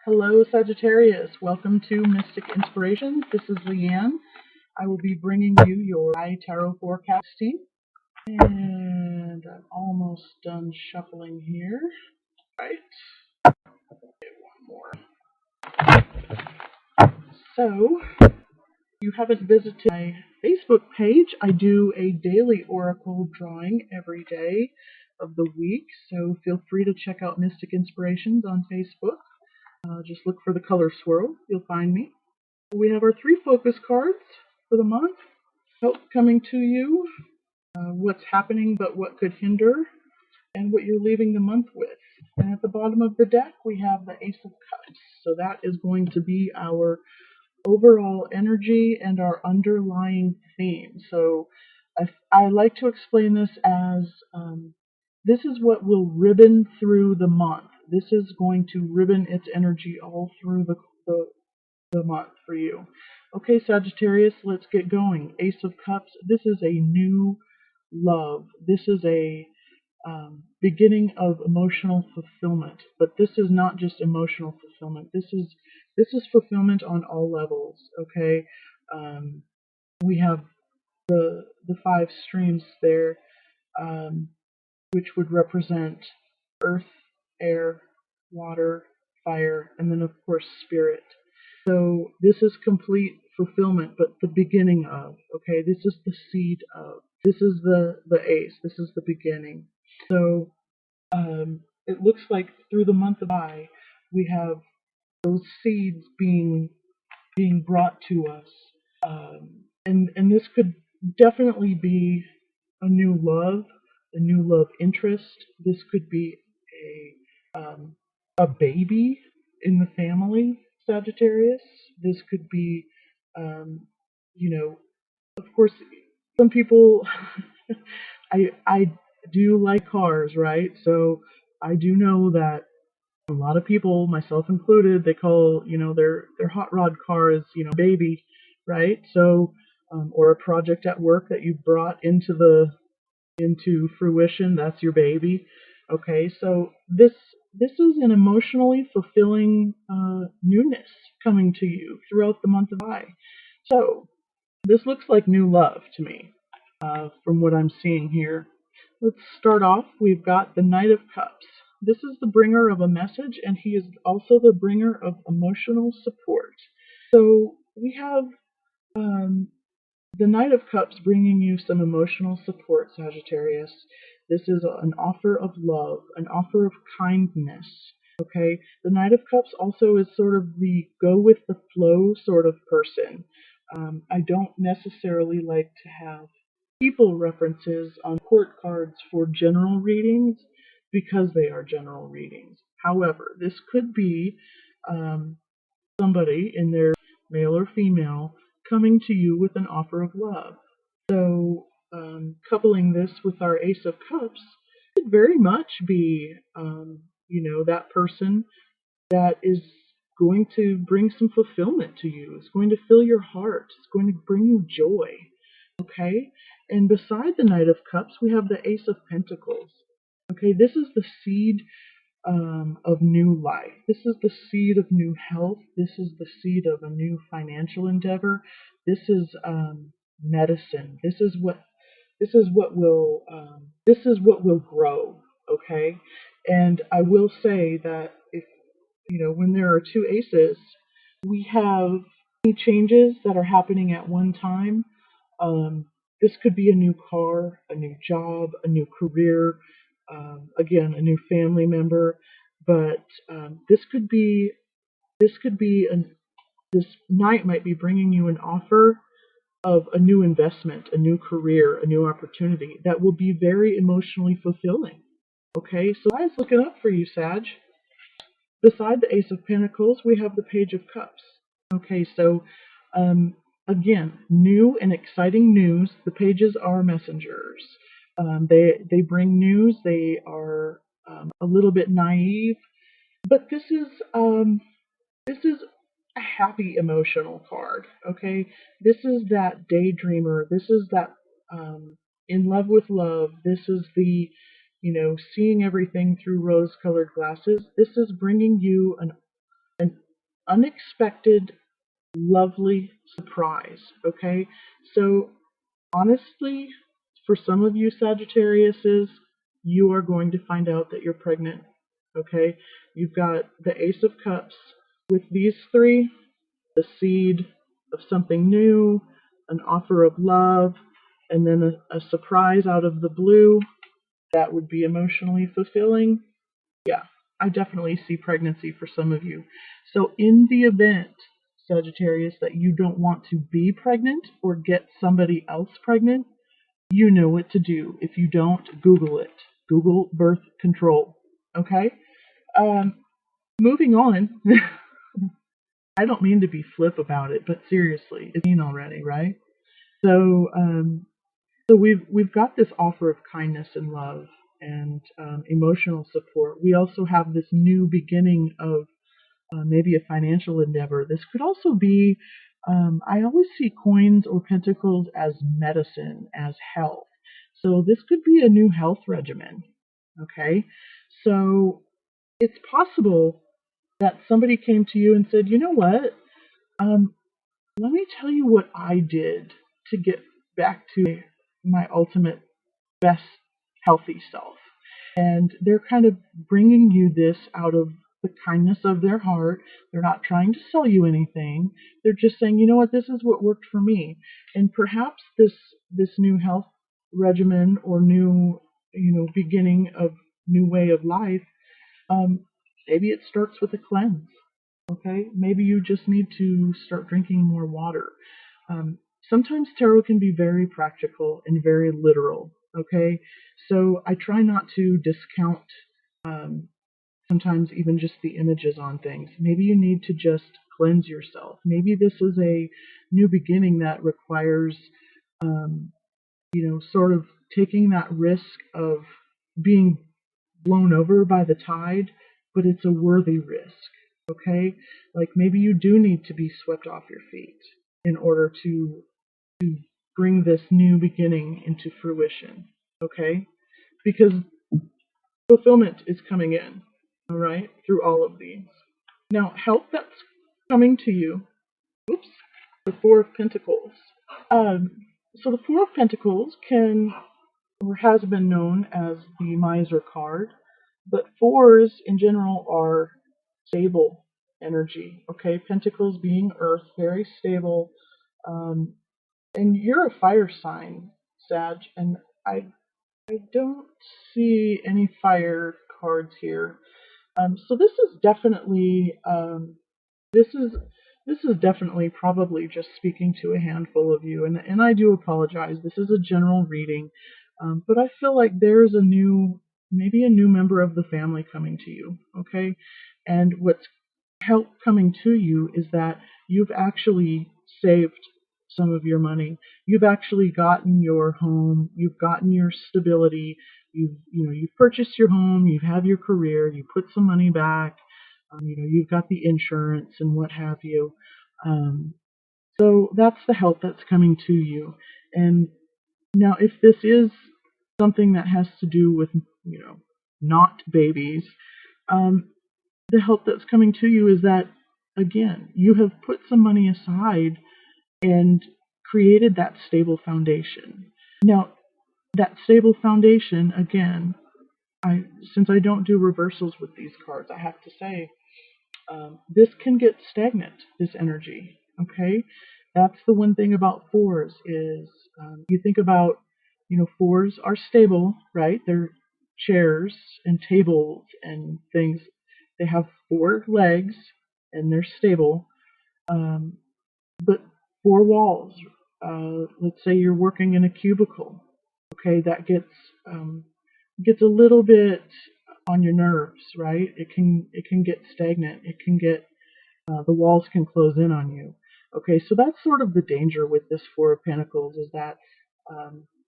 Hello, Sagittarius. Welcome to Mystic Inspirations. This is Leanne. I will be bringing you your tarot forecasting. And I'm almost done shuffling here. Right. Get one more. So, if you haven't visited my Facebook page, I do a daily oracle drawing every day of the week. So feel free to check out Mystic Inspirations on Facebook. Just look for the color swirl. You'll find me. We have our 3 focus cards for the month. Help coming to you. What's happening but what could hinder. And what you're leaving the month with. And at the bottom of the deck, we have the Ace of Cups. So that is going to be our overall energy and our underlying theme. So I like to explain this as this is what will ribbon through the month. This is going to ribbon its energy all through the month for you. Okay, Sagittarius, let's get going. Ace of Cups, this is a new love. This is a beginning of emotional fulfillment. But this is not just emotional fulfillment. This is fulfillment on all levels. Okay, we have the 5 streams there, which would represent earth, air, water, fire, and then of course spirit. So this is complete fulfillment, but the beginning of. Okay, this is the seed of. This is the ace. This is the beginning. So it looks like through the month of July, we have those seeds being brought to us, and this could definitely be a new love interest. This could be a baby in the family, Sagittarius. This could be, of course, some people. I do like cars, right? So I do know that a lot of people, myself included, they call their hot rod car is baby, right? So or a project at work that you brought into fruition, that's your baby. Okay, so this is an emotionally fulfilling newness coming to you throughout the month of July. So this looks like new love to me, from what I'm seeing here. Let's start off. We've got the Knight of Cups. This is the bringer of a message, and he is also the bringer of emotional support. So we have the Knight of Cups bringing you some emotional support, Sagittarius. This is an offer of love, an offer of kindness. Okay, the Knight of Cups also is sort of the go with the flow sort of person. I don't necessarily like to have people references on court cards for general readings because they are general readings. However, this could be somebody in their male or female coming to you with an offer of love. So, coupling this with our Ace of Cups could very much be, that person that is going to bring some fulfillment to you. It's going to fill your heart. It's going to bring you joy. Okay? And beside the Knight of Cups, we have the Ace of Pentacles. Okay, this is the seed of new life. This is the seed of new health. This is the seed of a new financial endeavor. This is medicine. This is what will grow. Okay, and I will say that if when there are 2 aces, we have many changes that are happening at one time. This could be a new car, a new job, a new career, again, a new family member. But this night might be bringing you an offer of a new investment, a new career, a new opportunity that will be very emotionally fulfilling. Okay, so eyes looking up for you, Sag. Beside the Ace of Pentacles, we have the Page of Cups. Okay, so again, new and exciting news. The pages are messengers. They bring news. They are a little bit naive, but this is a happy emotional card. Okay, this is that daydreamer. This is that in love with love. This is the seeing everything through rose-colored glasses. This is bringing you an unexpected, lovely surprise. Okay, so honestly, for some of you Sagittariuses, you are going to find out that you're pregnant. Okay, you've got the Ace of Cups with these three, the seed of something new, an offer of love, and then a surprise out of the blue that would be emotionally fulfilling. Yeah, I definitely see pregnancy for some of you. So in the event, Sagittarius, that you don't want to be pregnant or get somebody else pregnant, you know what to do. If you don't, Google it. Google birth control. Okay? Um, Moving on. I don't mean to be flip about it, but seriously, it's seen already, right? So, so we've got this offer of kindness and love and emotional support. We also have this new beginning of maybe a financial endeavor. This could also be, I always see coins or pentacles as medicine, as health. So this could be a new health regimen. Okay, so it's possible that somebody came to you and said, you know what? Um, Let me tell you what I did to get back to my ultimate best healthy self. And they're kind of bringing you this out of the kindness of their heart. They're not trying to sell you anything. They're just saying, you know what, this is what worked for me. And perhaps this new health regimen or new, beginning of new way of life, maybe it starts with a cleanse. Okay, maybe you just need to start drinking more water. Sometimes tarot can be very practical and very literal. Okay, so I try not to discount sometimes even just the images on things. Maybe you need to just cleanse yourself. Maybe this is a new beginning that requires, sort of taking that risk of being blown over by the tide, but it's a worthy risk. Okay, like maybe you do need to be swept off your feet in order to bring this new beginning into fruition. Okay, because fulfillment is coming in, all right, through all of these. Now, help that's coming to you. Oops, the Four of Pentacles. Um, so the Four of Pentacles can or has been known as the Miser card, but fours in general are stable energy. Okay, Pentacles being Earth, very stable. Um, and you're a fire sign, Sag, and I don't see any fire cards here. So this is definitely this is this is definitely probably just speaking to a handful of you, and I do apologize. This is a general reading, but I feel like there's maybe a new member of the family coming to you. Okay, and what's help coming to you is that you've actually saved some of your money. You've actually gotten your home. You've gotten your stability. You've purchased your home. You have your career. You put some money back. You've got the insurance and what have you. So that's the help that's coming to you. And now, if this is something that has to do with, not babies, the help that's coming to you is that, again, you have put some money aside and created that stable foundation. Now, that stable foundation, again, since I don't do reversals with these cards, I have to say, this can get stagnant, this energy, okay? That's the one thing about fours is you think about, fours are stable, right? They're chairs and tables and things. They have four legs and they're stable, but four walls. Let's say you're working in a cubicle, okay? That gets a little bit on your nerves, right? It can get stagnant. It can get the walls can close in on you. Okay, so that's sort of the danger with this Four of Pentacles is that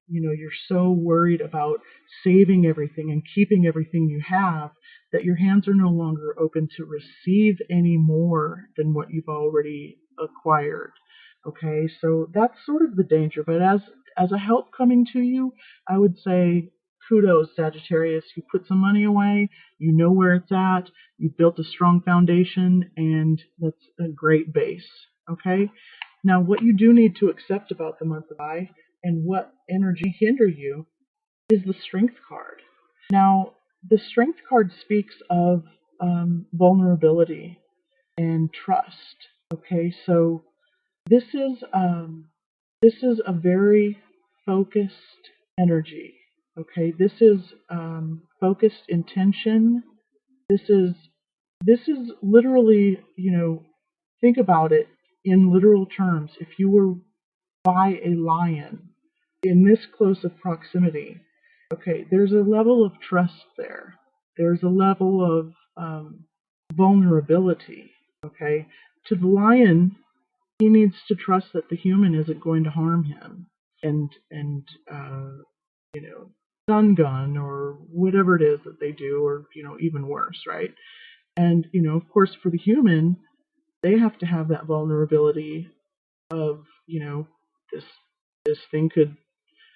you're so worried about saving everything and keeping everything you have that your hands are no longer open to receive any more than what you've already acquired. Okay, so that's sort of the danger. But as a help coming to you, I would say kudos, Sagittarius. You put some money away, you know where it's at, you built a strong foundation, and that's a great base. Okay? Now, what you do need to accept about the month of July and what energy hinder you is the Strength card. Now, the Strength card speaks of vulnerability and trust. Okay, so this is a very focused energy. Okay, this is focused intention. This is literally, think about it in literal terms. If you were by a lion in this close of proximity, okay, there's a level of trust there. There's a level of vulnerability. Okay, to the lion, he needs to trust that the human isn't going to harm him, and stun gun or whatever it is that they do, or even worse, right? And of course, for the human, they have to have that vulnerability of this thing could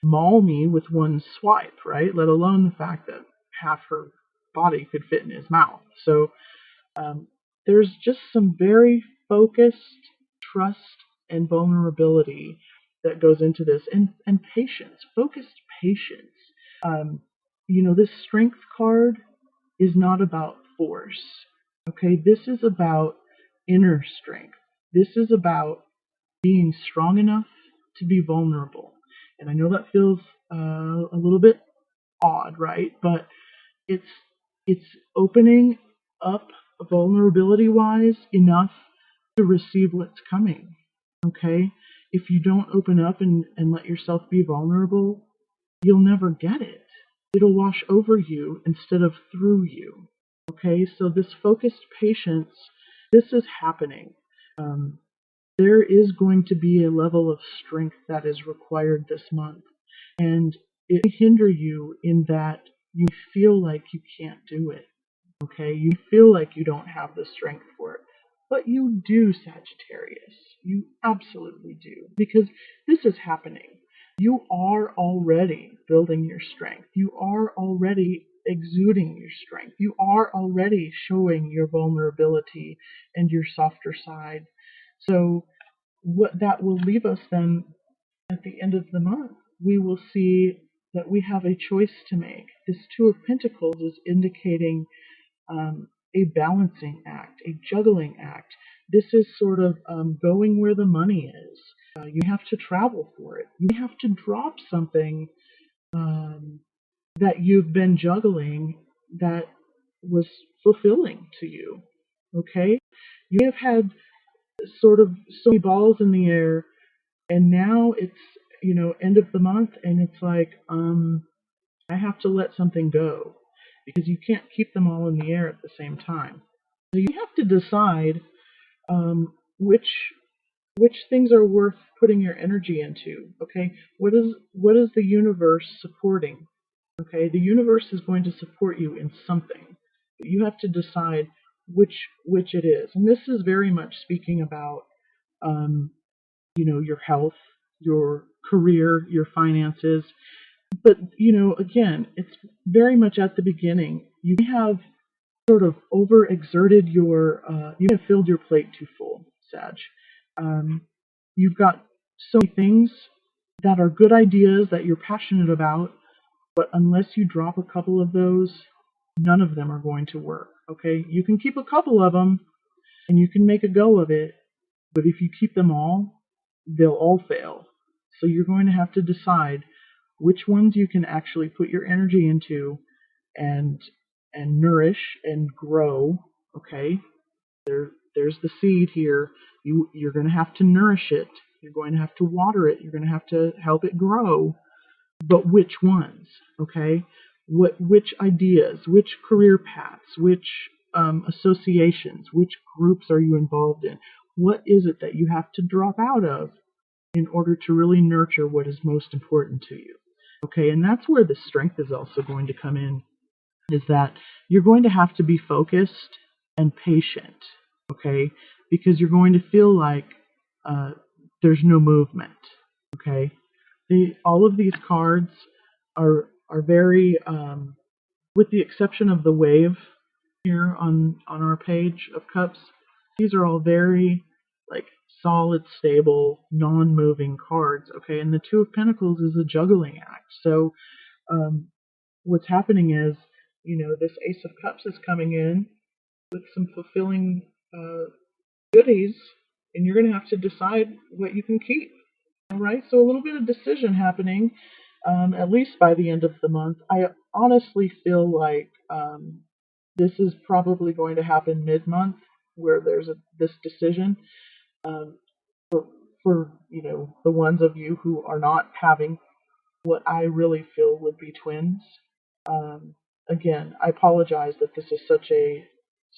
maul me with one swipe, right? Let alone the fact that half her body could fit in his mouth. So there's just some very focused trust and vulnerability that goes into this, and patience, focused patience. This Strength card is not about force. Okay, this is about inner strength. This is about being strong enough to be vulnerable. And I know that feels a little bit odd, right? But it's opening up vulnerability-wise enough to receive what's coming. Okay? If you don't open up and let yourself be vulnerable, you'll never get it. It'll wash over you instead of through you. Okay? So this focused patience, this is happening. There is going to be a level of strength that is required this month. And it may hinder you in that you feel like you can't do it. Okay? You feel like you don't have the strength for it. But you do, Sagittarius. You absolutely do. Because this is happening. You are already building your strength. You are already exuding your strength. You are already showing your vulnerability and your softer side. So what that will leave us then at the end of the month, we will see that we have a choice to make. This Two of Pentacles is indicating a balancing act, a juggling act. This is sort of going where the money is. You have to travel for it. You have to drop something that you've been juggling that was fulfilling to you. Okay? You have had sort of so many balls in the air, and now it's end of the month, and it's like I have to let something go, because you can't keep them all in the air at the same time. So you have to decide which things are worth putting your energy into. Okay, what is the universe supporting? Okay, the universe is going to support you in something, but you have to decide which it is. And this is very much speaking about your health, your career, your finances. But again, it's very much at the beginning. You have sort of overexerted you have filled your plate too full, Sag. You've got so many things that are good ideas that you're passionate about, but unless you drop a couple of those, none of them are going to work. Okay, you can keep a couple of them and you can make a go of it, but if you keep them all, they'll all fail. So you're going to have to decide which ones you can actually put your energy into and nourish and grow. Okay, there's the seed here. You're going to have to nourish it. You're going to have to water it. You're going to have to help it grow. But which ones? Okay, which ideas? Which career paths? Which associations? Which groups are you involved in? What is it that you have to drop out of in order to really nurture what is most important to you? Okay, and that's where the strength is also going to come in, is that you're going to have to be focused and patient, okay, because you're going to feel like there's no movement, okay? All of these cards are are very, with the exception of the wave here on our page of cups, these are all very like solid, stable, non-moving cards. Okay, and the Two of Pentacles is a juggling act. So what's happening is, this Ace of Cups is coming in with some fulfilling goodies, and you're going to have to decide what you can keep. All right, so a little bit of decision happening, at least by the end of the month. I honestly feel like this is probably going to happen mid-month, where there's this decision. For the ones of you who are not having what I really feel would be twins. Um, Again, I apologize that this is such a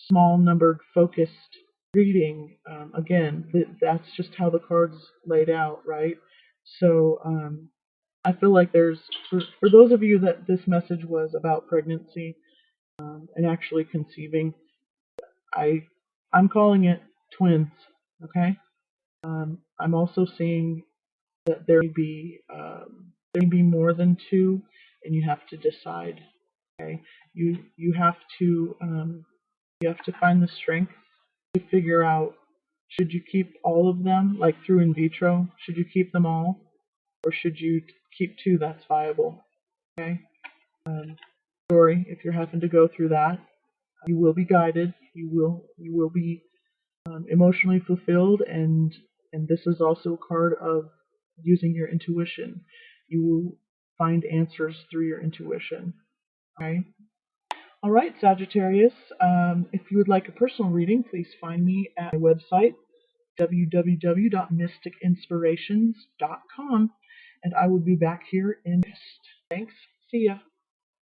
small numbered focused reading. Again, that's just how the cards laid out, right? So I feel like there's, for those of you that this message was about pregnancy and actually conceiving, I'm calling it twins. Okay. I'm also seeing that there may be more than two, and you have to decide. Okay, you have to find the strength to figure out, should you keep all of them, like through in vitro? Should you keep them all, or should you keep two that's viable? Okay. Sorry if you're having to go through that. You will be guided. You will be emotionally fulfilled, and this is also a card of using your intuition. You will find answers through your intuition. Okay. All right, Sagittarius. If you would like a personal reading, please find me at my website, www.mysticinspirations.com, and I will be back here in August. Thanks. See ya.